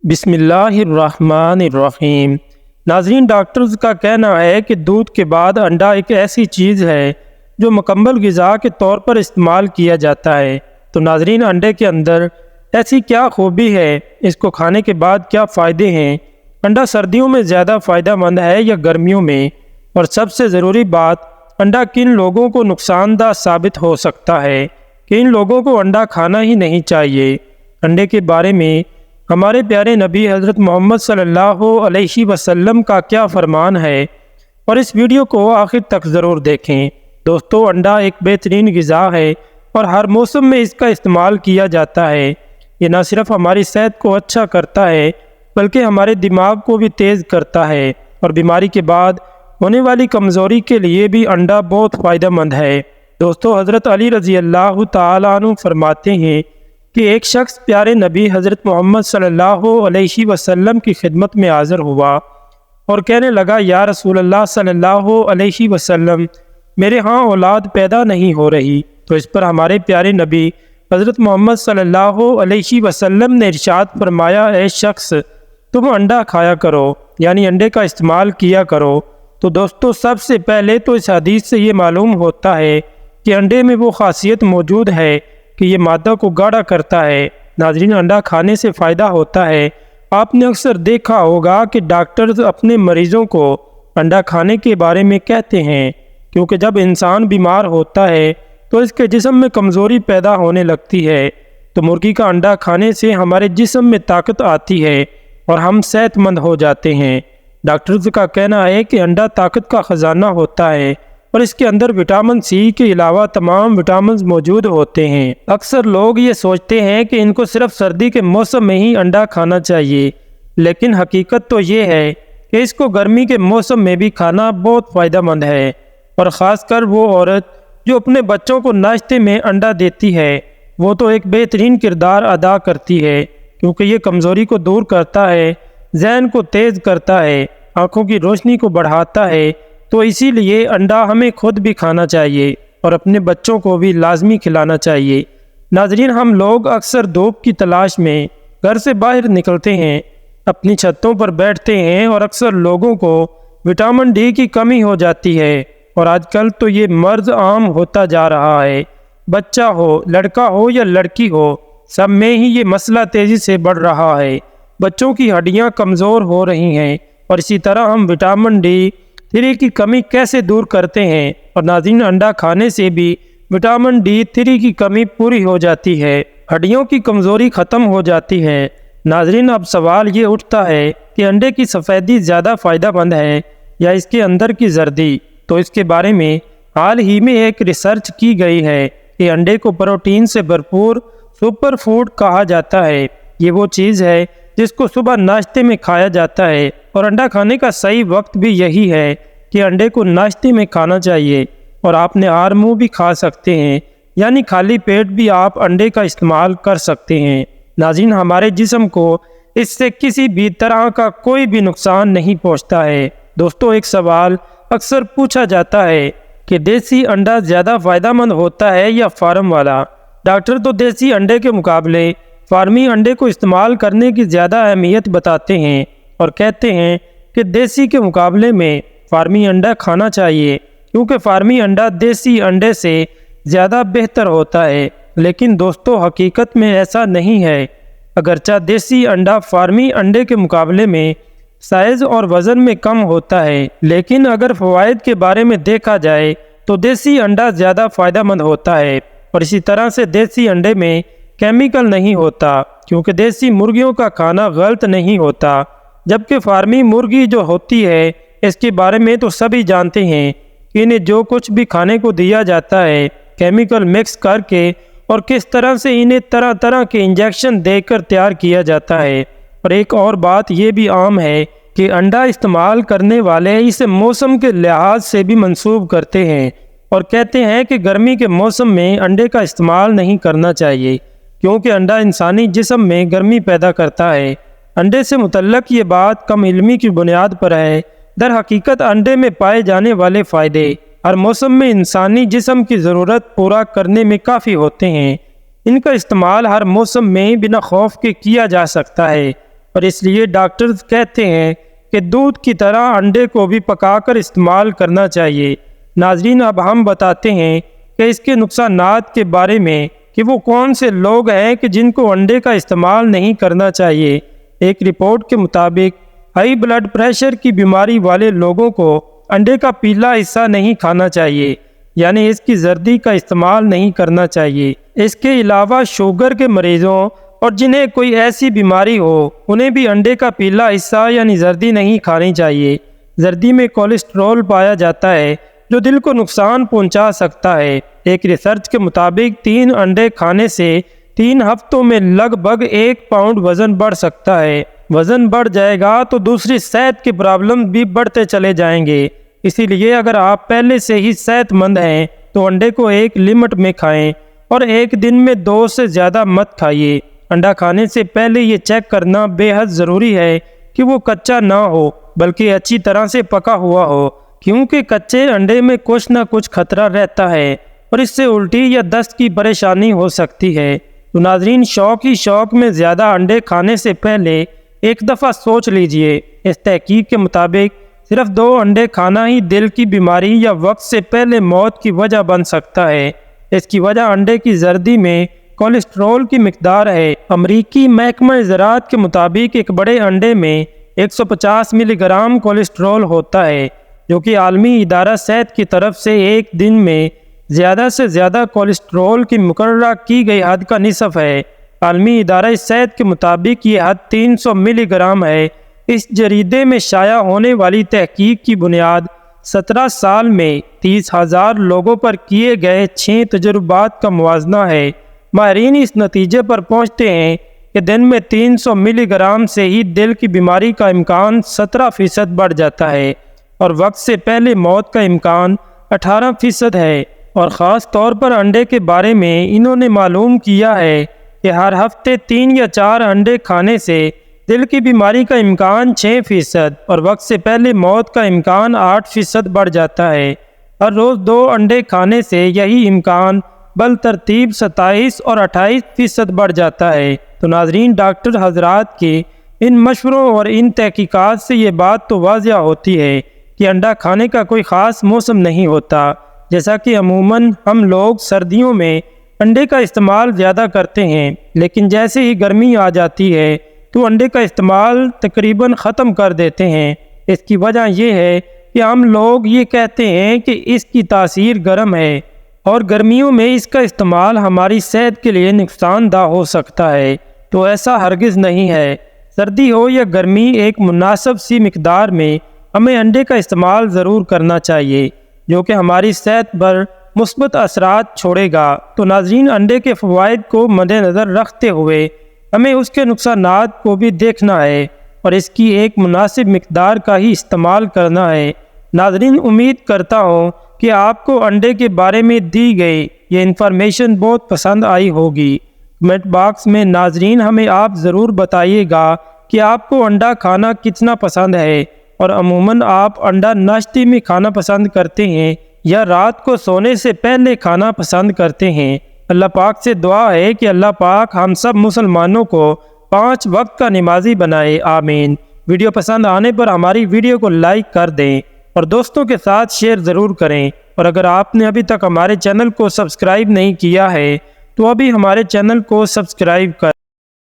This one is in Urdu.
بسم اللہ الرحمن الرحیم۔ ناظرین، ڈاکٹرز کا کہنا ہے کہ دودھ کے بعد انڈا ایک ایسی چیز ہے جو مکمل غذا کے طور پر استعمال کیا جاتا ہے۔ تو ناظرین، انڈے کے اندر ایسی کیا خوبی ہے، اس کو کھانے کے بعد کیا فائدے ہیں؟ انڈا سردیوں میں زیادہ فائدہ مند ہے یا گرمیوں میں؟ اور سب سے ضروری بات، انڈا کن لوگوں کو نقصان دہ ثابت ہو سکتا ہے کہ ان لوگوں کو انڈا کھانا ہی نہیں چاہیے۔ انڈے کے بارے میں ہمارے پیارے نبی حضرت محمد صلی اللہ علیہ وسلم کا کیا فرمان ہے، اور اس ویڈیو کو آخر تک ضرور دیکھیں۔ دوستو، انڈا ایک بہترین غذا ہے اور ہر موسم میں اس کا استعمال کیا جاتا ہے۔ یہ نہ صرف ہماری صحت کو اچھا کرتا ہے بلکہ ہمارے دماغ کو بھی تیز کرتا ہے، اور بیماری کے بعد ہونے والی کمزوری کے لیے بھی انڈا بہت فائدہ مند ہے۔ دوستو، حضرت علی رضی اللہ تعالیٰ عنہ فرماتے ہیں کہ ایک شخص پیارے نبی حضرت محمد صلی اللہ علیہ وسلم کی خدمت میں حاضر ہوا اور کہنے لگا، یا رسول اللہ صلی اللہ علیہ وسلم، میرے ہاں اولاد پیدا نہیں ہو رہی۔ تو اس پر ہمارے پیارے نبی حضرت محمد صلی اللہ علیہ وسلم نے ارشاد فرمایا، اے شخص، تم انڈا کھایا کرو، یعنی انڈے کا استعمال کیا کرو۔ تو دوستو، سب سے پہلے تو اس حدیث سے یہ معلوم ہوتا ہے کہ انڈے میں وہ خاصیت موجود ہے کہ یہ مادہ کو گاڑھا کرتا ہے۔ ناظرین، انڈا کھانے سے فائدہ ہوتا ہے۔ آپ نے اکثر دیکھا ہوگا کہ ڈاکٹرز اپنے مریضوں کو انڈا کھانے کے بارے میں کہتے ہیں، کیونکہ جب انسان بیمار ہوتا ہے تو اس کے جسم میں کمزوری پیدا ہونے لگتی ہے۔ تو مرغی کا انڈا کھانے سے ہمارے جسم میں طاقت آتی ہے اور ہم صحت مند ہو جاتے ہیں۔ ڈاکٹرز کا کہنا ہے کہ انڈا طاقت کا خزانہ ہوتا ہے اور اس کے اندر وٹامن سی کے علاوہ تمام وٹامنز موجود ہوتے ہیں۔ اکثر لوگ یہ سوچتے ہیں کہ ان کو صرف سردی کے موسم میں ہی انڈا کھانا چاہیے، لیکن حقیقت تو یہ ہے کہ اس کو گرمی کے موسم میں بھی کھانا بہت فائدہ مند ہے، اور خاص کر وہ عورت جو اپنے بچوں کو ناشتے میں انڈا دیتی ہے، وہ تو ایک بہترین کردار ادا کرتی ہے، کیونکہ یہ کمزوری کو دور کرتا ہے، ذہن کو تیز کرتا ہے، آنکھوں کی روشنی کو بڑھاتا ہے۔ تو اسی لیے انڈا ہمیں خود بھی کھانا چاہیے اور اپنے بچوں کو بھی لازمی کھلانا چاہیے۔ ناظرین، ہم لوگ اکثر دھوپ کی تلاش میں گھر سے باہر نکلتے ہیں، اپنی چھتوں پر بیٹھتے ہیں، اور اکثر لوگوں کو وٹامن ڈی کی کمی ہو جاتی ہے، اور آج کل تو یہ مرض عام ہوتا جا رہا ہے۔ بچہ ہو، لڑکا ہو یا لڑکی ہو، سب میں ہی یہ مسئلہ تیزی سے بڑھ رہا ہے۔ بچوں کی ہڈیاں کمزور ہو رہی ہیں، اور اسی طرح ہم وٹامن ڈی 3 کی کمی کیسے دور کرتے ہیں؟ اور ناظرین، انڈا کھانے سے بھی وٹامن ڈی 3 کی کمی پوری ہو جاتی ہے، ہڈیوں کی کمزوری ختم ہو جاتی ہے۔ ناظرین، اب سوال یہ اٹھتا ہے کہ انڈے کی سفیدی زیادہ فائدہ مند ہے یا اس کے اندر کی زردی؟ تو اس کے بارے میں حال ہی میں ایک ریسرچ کی گئی ہے کہ انڈے کو پروٹین سے بھرپور سپر فوڈ کہا جاتا ہے۔ یہ وہ چیز ہے جس کو صبح ناشتے میں کھایا جاتا ہے، اور انڈا کھانے کا صحیح وقت بھی یہی ہے کہ انڈے کو ناشتے میں کھانا چاہیے، اور آپ نے آر منہ بھی کھا سکتے ہیں، یعنی خالی پیٹ بھی آپ انڈے کا استعمال کر سکتے ہیں۔ ناظرین، ہمارے جسم کو اس سے کسی بھی طرح کا کوئی بھی نقصان نہیں پہنچتا ہے۔ دوستو، ایک سوال اکثر پوچھا جاتا ہے کہ دیسی انڈا زیادہ فائدہ مند ہوتا ہے یا فارم والا؟ ڈاکٹر تو دیسی انڈے کے مقابلے فارمی انڈے کو استعمال کرنے کی زیادہ اہمیت بتاتے ہیں، اور کہتے ہیں کہ دیسی کے مقابلے میں فارمی انڈا کھانا چاہیے، کیونکہ فارمی انڈا دیسی انڈے سے زیادہ بہتر ہوتا ہے۔ لیکن دوستو، حقیقت میں ایسا نہیں ہے۔ اگرچہ دیسی انڈا فارمی انڈے کے مقابلے میں سائز اور وزن میں کم ہوتا ہے، لیکن اگر فوائد کے بارے میں دیکھا جائے تو دیسی انڈا زیادہ فائدہ مند ہوتا ہے، اور اسی طرح سے دیسی انڈے میں کیمیکل نہیں ہوتا، کیونکہ دیسی مرغیوں کا کھانا غلط نہیں ہوتا، جبکہ فارمی مرغی جو ہوتی ہے، اس کے بارے میں تو سبھی جانتے ہیں کہ انہیں جو کچھ بھی کھانے کو دیا جاتا ہے کیمیکل مکس کر کے، اور کس طرح سے انہیں طرح طرح کے انجیکشن دے کر تیار کیا جاتا ہے۔ اور ایک اور بات یہ بھی عام ہے کہ انڈا استعمال کرنے والے اسے موسم کے لحاظ سے بھی منسوب کرتے ہیں، اور کہتے ہیں کہ گرمی کے موسم میں انڈے کا استعمال نہیں کرنا چاہیے، کیونکہ انڈا انسانی جسم میں گرمی پیدا کرتا ہے۔ انڈے سے متعلق یہ بات کم علمی کی بنیاد پر ہے۔ در حقیقت انڈے میں پائے جانے والے فائدے ہر موسم میں انسانی جسم کی ضرورت پورا کرنے میں کافی ہوتے ہیں۔ ان کا استعمال ہر موسم میں بنا خوف کے کیا جا سکتا ہے۔ اور اس لیے ڈاکٹرز کہتے ہیں کہ دودھ کی طرح انڈے کو بھی پکا کر استعمال کرنا چاہیے۔ ناظرین، اب ہم بتاتے ہیں کہ اس کے نقصانات کے بارے میں کہ وہ کون سے لوگ ہیں کہ جن کو انڈے کا استعمال نہیں کرنا چاہیے۔ ایک رپورٹ کے مطابق ہائی بلڈ پریشر کی بیماری والے لوگوں کو انڈے کا پیلا حصہ نہیں کھانا چاہیے، یعنی اس کی زردی کا استعمال نہیں کرنا چاہیے۔ اس کے علاوہ شوگر کے مریضوں اور جنہیں کوئی ایسی بیماری ہو انہیں بھی انڈے کا پیلا حصہ یعنی زردی نہیں کھانی چاہیے۔ زردی میں کولیسٹرول پایا جاتا ہے جو دل کو نقصان پہنچا سکتا ہے۔ ایک ریسرچ کے مطابق 3 انڈے کھانے سے 3 ہفتوں میں لگ بھگ 1 پاؤنڈ وزن بڑھ سکتا ہے۔ وزن بڑھ جائے گا تو دوسری صحت کی پرابلم بھی بڑھتے چلے جائیں گے۔ اسی لیے اگر آپ پہلے سے ہی صحت مند ہیں تو انڈے کو ایک لمٹ میں کھائیں اور ایک دن میں 2 سے زیادہ مت کھائیے۔ انڈا کھانے سے پہلے یہ چیک کرنا بے حد ضروری ہے کہ وہ کچا نہ ہو بلکہ اچھی طرح سے پکا ہوا ہو، کیونکہ کچے انڈے میں کچھ نہ کچھ خطرہ رہتا ہے اور اس سے الٹی یا دست کی پریشانی ہو سکتی ہے۔ تو ناظرین، شوق ہی شوق میں زیادہ انڈے کھانے سے پہلے ایک دفعہ سوچ لیجئے۔ اس تحقیق کے مطابق صرف 2 انڈے کھانا ہی دل کی بیماری یا وقت سے پہلے موت کی وجہ بن سکتا ہے۔ اس کی وجہ انڈے کی زردی میں کولیسٹرول کی مقدار ہے۔ امریکی محکمہ زراعت کے مطابق ایک بڑے انڈے میں 150 ملی گرام کولیسٹرول ہوتا ہے، جو کہ عالمی ادارہ صحت کی طرف سے ایک دن میں زیادہ سے زیادہ کولیسٹرول کی مقررہ کی گئی حد کا نصف ہے۔ عالمی ادارہ صحت کے مطابق یہ حد 300 ملی گرام ہے۔ اس جریدے میں شائع ہونے والی تحقیق کی بنیاد 17 سال میں 30,000 لوگوں پر کیے گئے 6 تجربات کا موازنہ ہے۔ ماہرین اس نتیجے پر پہنچتے ہیں کہ دن میں 300 ملی گرام سے ہی دل کی بیماری کا امکان 17% بڑھ جاتا ہے اور وقت سے پہلے موت کا امکان 18% ہے۔ اور خاص طور پر انڈے کے بارے میں انہوں نے معلوم کیا ہے کہ ہر ہفتے 3 یا 4 انڈے کھانے سے دل کی بیماری کا امکان 6% اور وقت سے پہلے موت کا امکان 8% بڑھ جاتا ہے۔ ہر روز 2 انڈے کھانے سے یہی امکان بالترتیب 27 اور 28% بڑھ جاتا ہے۔ تو ناظرین، ڈاکٹر حضرات کے ان مشوروں اور ان تحقیقات سے یہ بات تو واضح ہوتی ہے کہ انڈا کھانے کا کوئی خاص موسم نہیں ہوتا۔ جیسا کہ عموماً ہم لوگ سردیوں میں انڈے کا استعمال زیادہ کرتے ہیں، لیکن جیسے ہی گرمی آ جاتی ہے تو انڈے کا استعمال تقریباً ختم کر دیتے ہیں۔ اس کی وجہ یہ ہے کہ ہم لوگ یہ کہتے ہیں کہ اس کی تاثیر گرم ہے اور گرمیوں میں اس کا استعمال ہماری صحت کے لیے نقصان دہ ہو سکتا ہے، تو ایسا ہرگز نہیں ہے۔ سردی ہو یا گرمی، ایک مناسب سی مقدار میں ہمیں انڈے کا استعمال ضرور کرنا چاہیے، جو کہ ہماری صحت پر مثبت اثرات چھوڑے گا۔ تو ناظرین، انڈے کے فوائد کو مد نظر رکھتے ہوئے ہمیں اس کے نقصانات کو بھی دیکھنا ہے اور اس کی ایک مناسب مقدار کا ہی استعمال کرنا ہے۔ ناظرین، امید کرتا ہوں کہ آپ کو انڈے کے بارے میں دی گئی یہ انفارمیشن بہت پسند آئی ہوگی۔ کمنٹ باکس میں ناظرین ہمیں آپ ضرور بتائیے گا کہ آپ کو انڈا کھانا کتنا پسند ہے اور عموماً آپ انڈا ناشتے میں کھانا پسند کرتے ہیں یا رات کو سونے سے پہلے کھانا پسند کرتے ہیں۔ اللہ پاک سے دعا ہے کہ اللہ پاک ہم سب مسلمانوں کو 5 وقت کا نمازی بنائے، آمین۔ ویڈیو پسند آنے پر ہماری ویڈیو کو لائک کر دیں اور دوستوں کے ساتھ شیئر ضرور کریں، اور اگر آپ نے ابھی تک ہمارے چینل کو سبسکرائب نہیں کیا ہے تو ابھی ہمارے چینل کو سبسکرائب کریں۔